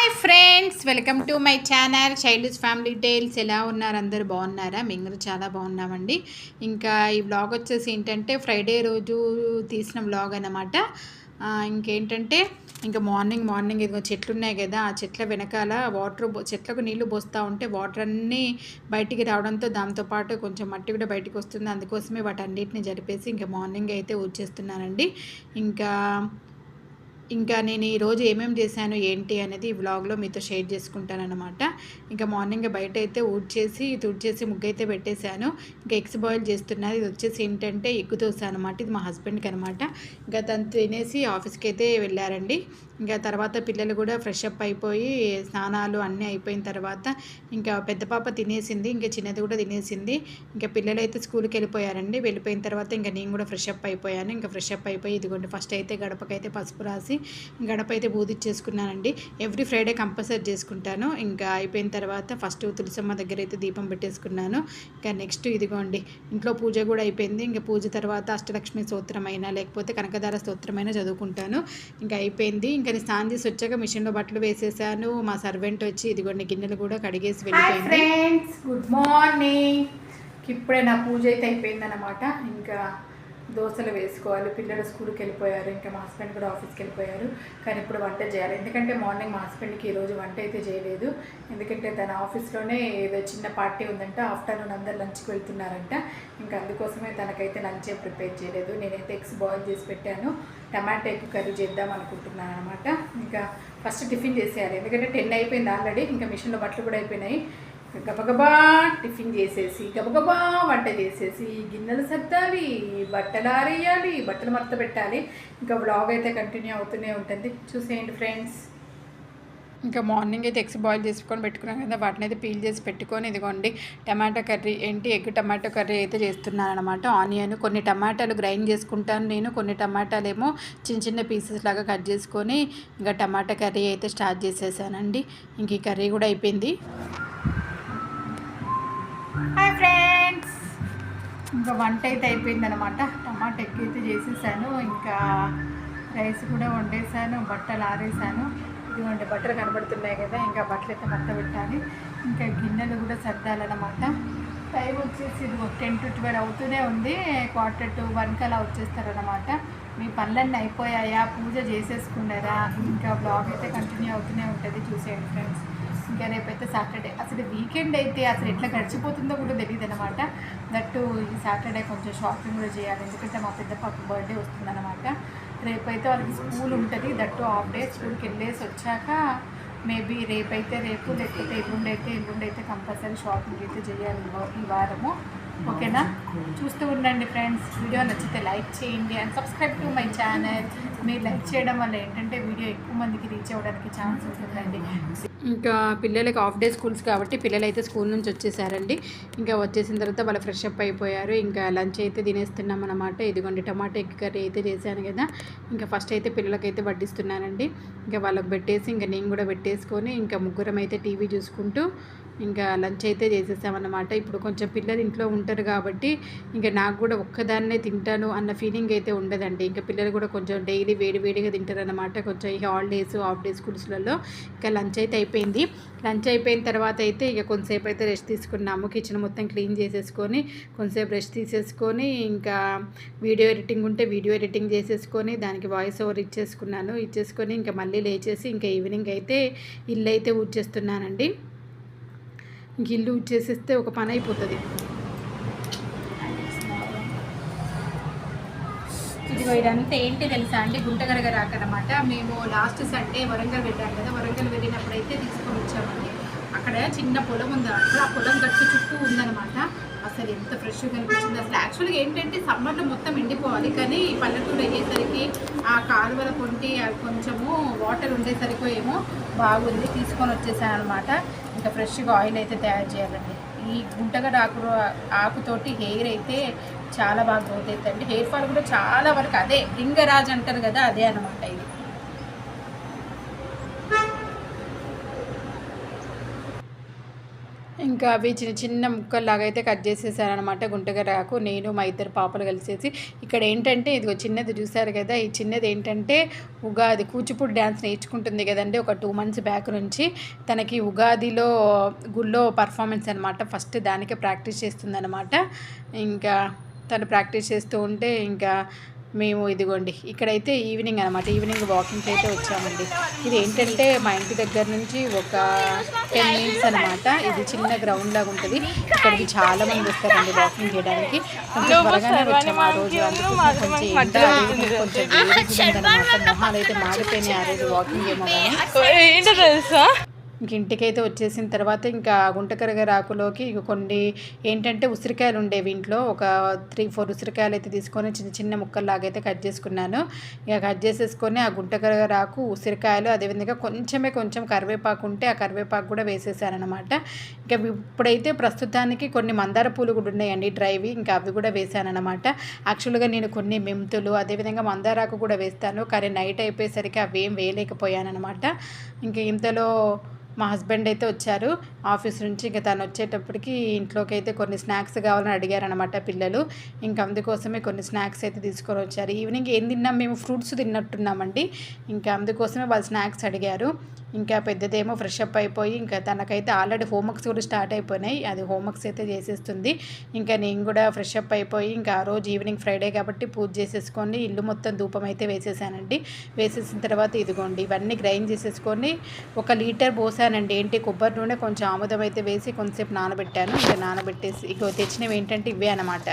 Hi friends, welcome to my channel childs family tales. ఎలా ఉన్నారు? అందరు బాగున్నారా? మేము చాలా బాగున్నామండి. ఇంకా ఈ వ్లాగ్ వచ్చేసి ఏంటంటే ఫ్రైడే రోజు తీసిన వ్లాగ్ అనమాట. ఇంకేంటంటే ఇంకా మార్నింగ్ ఇదిగో చెట్లు ఉన్నాయి కదా, ఆ చెట్ల వెనకాల చెట్లకు నీళ్లు పోస్తూ ఉంటే వాటర్ అన్నీ బయటికి రావడంతో దాంతోపాటు కొంచెం మట్టి కూడా బయటికి వస్తుంది. అందుకోసమే వాటన్నిటిని జరిపేసి ఇంకా మార్నింగ్ అయితే ఊడ్చేస్తున్నానండి. ఇంకా నేను ఈరోజు ఏమేమి చేశాను ఏంటి అనేది ఈ వ్లాగ్లో మీతో షేర్ చేసుకుంటానన్నమాట. ఇంకా మార్నింగ్ బయట అయితే తుడిచేసి ముగ్గు అయితే పెట్టేశాను. ఇంకా ఎగ్స్ బాయిల్ చేస్తున్నారు. ఇది వచ్చేసి ఏంటంటే ఎగ్గు దోశ అనమాట. ఇది మా హస్బెండ్కి అనమాట. ఇంకా తను తినేసి ఆఫీస్కి అయితే వెళ్ళారండి. ఇంకా తర్వాత పిల్లలు కూడా ఫ్రెష్ అప్ అయిపోయి స్నానాలు అన్నీ అయిపోయిన తర్వాత ఇంకా పెద్ద పాప తినేసింది, ఇంకా చిన్నది కూడా తినేసింది. ఇంకా పిల్లలు అయితే స్కూల్కి వెళ్ళిపోయారండి. వెళ్ళిపోయిన తర్వాత ఇంకా నేను కూడా ఫ్రెష్ అప్ అయిపోయాను. ఇంకా ఫ్రెష్ అప్ అయిపోయి ఇదిగోండి ఫస్ట్ అయితే గడపకైతే పసుపు రాసి గడప అయితే బూదిచ్చేసుకున్నానండి. ఎవ్రీ ఫ్రైడే కంపల్సరీ చేసుకుంటాను. ఇంకా అయిపోయిన తర్వాత ఫస్ట్ తులసమ్మ దగ్గర అయితే దీపం పెట్టేసుకున్నాను. ఇంకా నెక్స్ట్ ఇదిగోండి ఇంట్లో పూజ కూడా అయిపోయింది. ఇంకా పూజ తర్వాత అష్టలక్ష్మి స్తోత్రమైనా లేకపోతే కనకదార స్తోత్రమైనా చదువుకుంటాను. ఇంకా అయిపోయింది. ఇంకా నేను స్నానం చేసి వచ్చాక మిషన్లో బట్టలు వేసేసాను. మా సర్వెంట్ వచ్చి ఇదిగోండి గిన్నెలు కూడా కడిగేసి వెళ్ళిపోయింది. Friends, good morning. ఇప్పుడే నా పూజ అయితే అయిపోయిందన్నమాట. ఇంకా దోశలు వేసుకోవాలి. పిల్లలు స్కూల్కి వెళ్ళిపోయారు. ఇంకా మా హస్బెండ్ కూడా ఆఫీస్కి వెళ్ళిపోయారు. కానీ ఇప్పుడు వంట చేయాలి. ఎందుకంటే మార్నింగ్ మా హస్బెండ్కి ఈరోజు వంట అయితే చేయలేదు. ఎందుకంటే తన ఆఫీస్లోనే ఏదో చిన్న పార్టీ ఉందంట. ఆఫ్టర్నూన్ అందరు లంచ్కి వెళ్తున్నారంట. ఇంకా అందుకోసమే తనకైతే లంచ్ ప్రిపేర్ చేయలేదు. నేనైతే ఎగ్స్ బాయిల్ చేసి పెట్టాను. టమాటా ఎగ్ కర్రీ చేద్దాం అనుకుంటున్నాను అనమాట. ఇంకా ఫస్ట్ టిఫిన్ చేసేయాలి. ఎందుకంటే 10 అయిపోయింది ఆల్రెడీ. ఇంకా మిషన్లో బట్టలు కూడా అయిపోయినాయి. గబగబా టిఫిన్ చేసేసి గబగబా వంట చేసేసి గిన్నెలు సర్దాలి, బట్టలు ఆరేయాలి, బట్టలు మడత పెట్టాలి. ఇంకా వ్లాగ్ అయితే కంటిన్యూ అవుతూనే ఉంటుంది. చూసేయండి ఫ్రెండ్స్. ఇంకా మార్నింగ్ అయితే ఎగ్స్ బాయిల్ చేసుకొని పెట్టుకున్నాం కదా, వాటిని అయితే పీల్ చేసి పెట్టుకొని ఇదిగోండి టమాటా కర్రీ ఎగ్ టమాటో కర్రీ అయితే చేస్తున్నాను అనమాట. ఆనియన్ కొన్ని టమాటాలు గ్రైండ్ చేసుకుంటాను నేను, కొన్ని టమాటాలు ఏమో చిన్న చిన్న పీసెస్ లాగా కట్ చేసుకొని ఇంకా టమాటా కర్రీ అయితే స్టార్ట్ చేసేసానండి. ఇంక ఈ కర్రీ కూడా అయిపోయింది. హాయ్ ఫ్రెండ్స్, ఇంకా వంట అయితే అయిపోయిందనమాట. టమాటా ఎగ్ అయితే చేసేసాను. ఇంకా రైస్ కూడా వండేసాను, బట్టలు ఆరేసాను. ఇదిగోండి బట్టలు కనబడుతున్నాయి కదా, ఇంకా బట్టలు అయితే మడత పెట్టాలి. ఇంకా గిన్నెలు కూడా సర్దాలన్నమాట. టైం వచ్చేసి ఇది 10 to 12 అవుతూనే ఉంది. 1:45 అలా వచ్చేస్తారనమాట. మీ పనులన్నీ అయిపోయాయా? పూజ చేసేసుకున్నారా? ఇంకా బ్లాగ్ అయితే కంటిన్యూ అవుతూనే ఉంటుంది. చూసేయండి ఫ్రెండ్స్. ఇంకా రేపైతే సాటర్డే. అసలు వీకెండ్ అయితే అసలు ఎట్లా గడిచిపోతుందో కూడా తెలియదు అనమాట. దట్టు ఈ సాటర్డే కొంచెం షాపింగ్ కూడా చేయాలి. ఎందుకంటే మా పెద్ద పాప బర్త్డే వస్తుందన్నమాట. రేపైతే వాళ్ళకి స్కూల్ ఉంటుంది. దట్టు హాఫ్ డే స్కూల్కి వెళ్ళేసి వచ్చాక మేబీ రేపు లేకపోతే ఎల్లుండి అయితే కంపల్సరీ షాపింగ్ అయితే చేయాలి ఈ వారము. ఓకేనా? చూస్తూ ఉండండి ఫ్రెండ్స్. వీడియో నచ్చితే లైక్ చేయండి and subscribe to my channel. మీరు లైక్ చేయడం వల్ల ఏంటంటే వీడియో ఎక్కువ మందికి రీచ్ అవ్వడానికి ఛాన్స్ ఉంటుందండి. ఇంకా పిల్లలకి హాఫ్ డే స్కూల్స్ కాబట్టి పిల్లలు అయితే స్కూల్ నుంచి వచ్చేసారండి. ఇంకా వచ్చేసిన తర్వాత వాళ్ళు ఫ్రెష్ అప్ అయిపోయారు. ఇంకా లంచ్ అయితే తినేస్తున్నాం అన్నమాట. ఇదిగోండి టమాటా ఎగ్ కర్రీ అయితే చేశాను కదా. ఇంకా ఫస్ట్ అయితే పిల్లలకైతే వడ్డిస్తున్నానండి. ఇంకా వాళ్ళకి పెట్టేసి ఇంకా నేను కూడా పెట్టేసుకొని ఇంకా ముగ్గురం అయితే టీవీ చూసుకుంటూ ఇంకా లంచ్ అయితే చేసేసామన్నమాట. ఇప్పుడు కొంచెం పిల్లలు ఇంట్లో ఉంటారు కాబట్టి ఇంకా నాకు కూడా ఒక్కదాన్నే తింటాను అన్న ఫీలింగ్ అయితే ఉండదండి. ఇంకా పిల్లలు కూడా కొంచెం డైలీ వేడిగా తింటారన్నమాట. కొంచెం ఈ హాలిడేస్ హాఫ్ డే స్కూల్స్లలో ఇంకా లంచ్ అయితే అయిపోయింది. లంచ్ అయిపోయిన తర్వాత అయితే ఇక కొంతసేపు అయితే రెస్ట్ తీసుకున్నాము. కిచెన్ మొత్తం క్లీన్ చేసేసుకొని కొంతసేపు రెస్ట్ తీసేసుకొని ఇంకా వీడియో ఎడిటింగ్ ఉంటే వీడియో ఎడిటింగ్ చేసేసుకొని దానికి వాయిస్ ఓవర్ ఇచ్చేసుకొని ఇంకా మళ్ళీ లేచేసి ఇంకా ఈవినింగ్ అయితే ఇల్లు అయితే ఊడ్చేస్తున్నానండి. ఇల్లు ఊడ్చేసేస్తే ఒక పని అయిపోతుంది. ఇదిగో ఇదంతా ఏంటి తెలుసా అండి? గుంటగరగ రాకనమాట. మేము లాస్ట్ సండే వరంగల్ వెళ్ళాం కదా, వరంగల్ వెళ్ళినప్పుడు అయితే తీసుకొని వచ్చామండి. అక్కడ చిన్న పొలం ఉంది. అక్కడ ఆ పొలం గట్టు చుట్టూ ఉందన్నమాట. అసలు ఎంత ఫ్రెష్గా కనిపించింది. అసలు యాక్చువల్గా ఏంటంటే సమ్మర్లో మొత్తం ఎండిపోవాలి, కానీ పల్లెటూరు అయ్యేసరికి ఆ కాలువల పొంటి కొంచెము వాటర్ ఉండేసరికి ఏమో బాగుంది. తీసుకొని వచ్చేసాను అనమాట. ఇంకా ఫ్రెష్గా ఆయిల్ అయితే తయారు చేయాలండి. ఈ గుంటగడ్డ ఆకుతోటి హెయిర్ అయితే చాలా బాగా గ్రోత్ అవుతుంది. హెయిర్ ఫాల్ కూడా చాలా వరకు అదే లింగరాజ్ అంటారు కదా, అదే అనమాట ఇది. ఇంకా అవి చిన్న చిన్న ముక్కల్లాగా అయితే కట్ చేసేసారనమాట గుంటగరాకు. నేను మా ఇద్దరు పాపలు కలిసేసి. ఇక్కడ ఏంటంటే ఇదిగో చిన్నది చూసారు కదా, ఈ చిన్నది ఏంటంటే ఉగాది కూచిపూడి డ్యాన్స్ నేర్చుకుంటుంది కదండి ఒక 2 months బ్యాక్ నుంచి. తనకి ఉగాదిలో గుళ్ళో పర్ఫార్మెన్స్ అనమాట, ఫస్ట్ దానికే ప్రాక్టీస్ చేస్తుందన్నమాట. ఇంకా తను ప్రాక్టీస్ చేస్తూ ఉంటే ఇంకా మేము ఇదిగోండి ఇక్కడైతే ఈవినింగ్ అనమాట, ఈవినింగ్ వాకింగ్కి అయితే వచ్చామండి. ఇది ఏంటంటే మా ఇంటి దగ్గర నుంచి ఒక 10 minutes అనమాట. ఇది చిన్న గ్రౌండ్ లాగా ఉంటుంది. ఇక్కడికి చాలా మంది వస్తారండి వాకింగ్ చేయడానికి. కొంచెం త్వరగానే వచ్చాము ఆ రోజు, అందుకోసం కొంచెం ఎండ కొంచెం వేడిగా మొహాలు అయితే మాడిపోయినాయి ఆ రోజు వాకింగ్ ఏమో కానీ. ఇంక ఇంటికైతే వచ్చేసిన తర్వాత ఇంకా గుంటకరగరాకులోకి ఇక కొన్ని ఏంటంటే ఉసిరికాయలు ఉండేవి ఇంట్లో, ఒక 3-4 ఉసిరికాయలు అయితే తీసుకొని చిన్న చిన్న ముక్కల్లాగా అయితే కట్ చేసుకున్నాను. ఇక కట్ చేసేసుకొని ఆ గుంటకరగరాకు ఉసిరికాయలు అదేవిధంగా కొంచెం కరివేపాకు ఉంటే ఆ కరివేపాకు కూడా వేసేసాను అనమాట. ఇంకా ఇప్పుడైతే ప్రస్తుతానికి కొన్ని మందార పూలు కూడా ఉన్నాయండి డ్రైవి, ఇంకా అవి కూడా వేసాను అనమాట. యాక్చువల్గా నేను కొన్ని మెంతులు అదేవిధంగా మందారాకు కూడా వేస్తాను, కానీ నైట్ అయిపోయేసరికి అవి ఏం వేయలేకపోయాను అనమాట. ఇంకా ఇంతలో మా హస్బెండ్ అయితే వచ్చారు ఆఫీస్ నుంచి. ఇంకా తను వచ్చేటప్పటికి ఇంట్లోకి అయితే కొన్ని స్నాక్స్ కావాలని అడిగారనమాట పిల్లలు. ఇంకా అందుకోసమే కొన్ని స్నాక్స్ అయితే తీసుకొని వచ్చారు. ఈవినింగ్ ఏం తిన్నాం, మేము ఫ్రూట్స్ తిన్నట్టున్నామండి. ఇంకా అందుకోసమే వాళ్ళు స్నాక్స్ అడిగారు. ఇంకా పెద్దదేమో ఫ్రెష్ అప్ అయిపోయి ఇంకా తనకైతే ఆల్రెడీ హోంవర్క్స్ కూడా స్టార్ట్ అయిపోయినాయి, అది హోంవర్క్స్ అయితే చేసేస్తుంది. ఇంకా నేను కూడా ఫ్రెష్ అప్ అయిపోయి ఇంకా ఆ రోజు ఈవినింగ్ ఫ్రైడే కాబట్టి పూజ చేసేసుకొని ఇల్లు మొత్తం ధూపం అయితే వేసేసానండి. వేసేసిన తర్వాత ఇదిగోండి ఇవన్నీ గ్రైండ్ చేసేసుకొని 1 లీటర్ పోసానండి. ఏంటి కొబ్బరి నూనె కొంచెం ఆముదం అయితే వేసి కొంతసేపు నానబెట్టాను. ఇంకా నానబెట్టేసి ఇక తెచ్చినవి ఏంటంటే ఇవే అనమాట,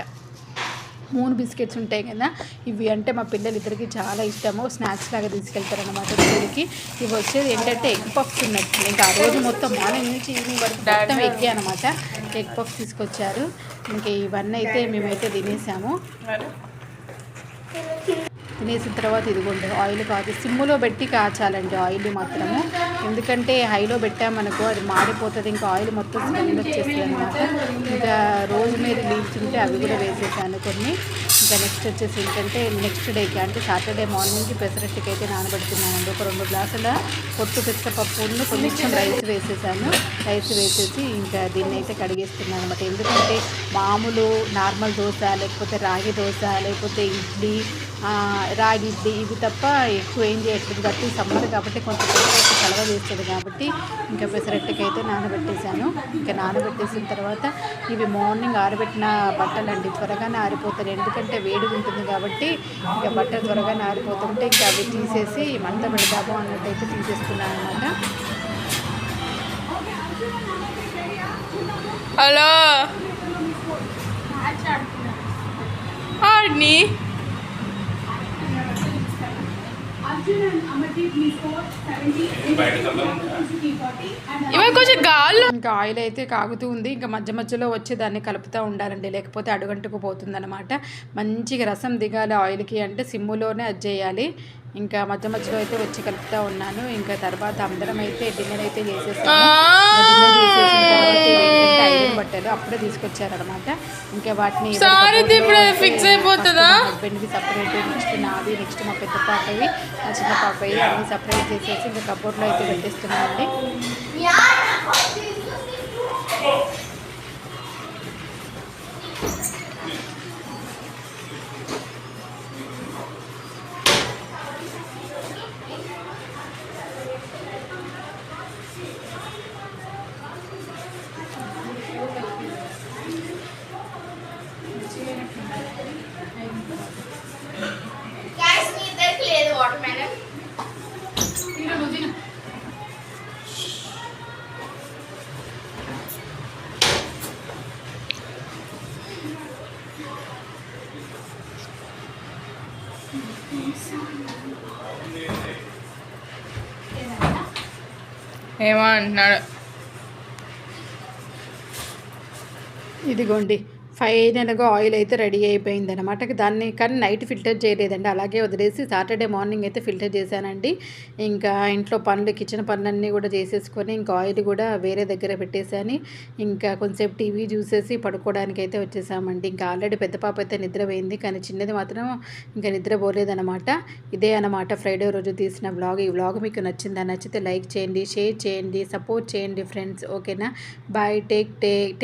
మూన్ బిస్కెట్స్ ఉంటాయి కదా, ఇవి అంటే మా పిల్లలు ఇద్దరికి చాలా ఇష్టము, స్నాక్స్ లాగా తీసుకెళ్తారనమాట స్కూల్కి. ఇవి వచ్చేది ఏంటంటే ఎగ్ పఫ్స్ ఉన్నట్టు. ఇంకా ఆ రోజు మొత్తం మార్నింగ్ నుంచి ఈవినింగ్ వరకు మొత్తం ఎగ్గే అనమాట. ఎగ్ పఫ్స్ తీసుకొచ్చారు. ఇంకా ఇవన్నీ అయితే మేమైతే తినేసాము. తినేసిన తర్వాత ఇదిగోండి ఆయిల్ కాదు, సిమ్ములో పెట్టి కాచాలండి ఆయిల్ మాత్రము, ఎందుకంటే హైలో పెట్టామనుకో అది మాడిపోతుంది, ఇంకా ఆయిల్ మొత్తం స్మెల్ వచ్చేస్తుంది అనమాట. ఇంకా రోజ్మేరీ లీవ్స్ ఉంటే అవి కూడా వేసేసాను కొన్ని. ఇంకా నెక్స్ట్ వచ్చేసి ఏంటంటే నెక్స్ట్ డేకి అంటే సాటర్డే మార్నింగ్కి పెసరట్టుకి అయితే నానబెడుతున్నానండి. ఒక 2 గ్లాసుల పొట్టు పెసరపప్పును కొంచెం రైస్ వేసేసాను. రైస్ వేసేసి ఇంకా దీన్ని అయితే కడిగేస్తున్నాను అనమాట. ఎందుకంటే మామూలు నార్మల్ దోశ లేకపోతే రాగి దోశ లేకపోతే ఇడ్లీ రాగి ఇడ్లీ ఇవి తప్ప ఎక్కువ ఏం చేయట్లేదు. గట్టి సమ్మర్ కాబట్టి కొంచెం పెసరట్టు చలవ చేస్తుంది కాబట్టి ఇంకా పెసరట్టుకి అయితే నానబెట్టేశాను. ఇంకా నానబెట్టేసిన తర్వాత ఇవి మార్నింగ్ ఆరబెట్టిన బట్టలండి, త్వరగానే ఆరిపోతాయి ఎందుకంటే వేడిగా ఉంటుంది కాబట్టి. ఇంకా బట్టలు త్వరగానే ఆరిపోతుంటే ఇంకా అవి తీసేసి మంట పెడదాము అన్నట్టయితే తీసేస్తున్నాను అనమాట. హలో ఆడ్ని ఇవి కొంచెం గాల్లో. ఇంకా ఆయిల్ అయితే కాగుతూ ఉంది. ఇంకా మధ్య మధ్యలో వచ్చి దాన్ని కలుపుతూ ఉండాలండి, లేకపోతే అడుగంటుకు పోతుంది అనమాట. మంచిగా రసం దిగాలి ఆయిల్కి అంటే సిమ్ములోనే అది చేయాలి. ఇంకా మధ్య మధ్యలో అయితే వచ్చి కలుపుతూ ఉన్నాను. ఇంకా తర్వాత అందరం అయితే డిన్నర్ అయితే చేసేసాము. డిన్నర్ చేసేసిన తర్వాత ఏంటంటే ఐరన్ బట్టలు అప్పుడే తీసుకొచ్చారనమాట. ఇంకా వాటిని ఫిక్స్ అయిపోతుందా హస్బెండ్కి సపరేట్, నెక్స్ట్ నాది, నెక్స్ట్ మా పెద్ద పాపవి, మా చిన్న పాపవి అన్నీ సపరేట్ చేసేసి ఇంకా కబోర్డ్లో అయితే పెట్టేస్తున్నామండి. ఏమో అంటున్నాడు. ఇదిగోండి ఫైనల్‌గా ఆయిల్ అయితే రెడీ అయిపోయిందనమాట. దాన్ని కానీ నైట్ ఫిల్టర్ చేయలేదండి. అలాగే వదిలేసి సాటర్డే మార్నింగ్ అయితే ఫిల్టర్ చేశానండి. ఇంకా ఇంట్లో పనులు కిచెన్ పనులన్నీ కూడా చేసేసుకొని ఇంకా ఆయిల్ కూడా వేరే దగ్గర పెట్టేసాని ఇంకా కొంచెంసేపు టీవీ చూసేసి పడుకోవడానికైతే వచ్చేసామండి. ఇంకా ఆల్రెడీ పెద్ద పాప అయితే నిద్రపోయింది. కానీ చిన్నది మాత్రం ఇంకా నిద్రపోలేదనమాట. ఇదే అనమాట ఫ్రైడే రోజు తీసిన వ్లాగ్. ఈ వ్లాగ్ మీకు నచ్చిందా? నచ్చితే లైక్ చేయండి, షేర్ చేయండి, సపోర్ట్ చేయండి ఫ్రెండ్స్. ఓకేనా? బాయ్. టేక్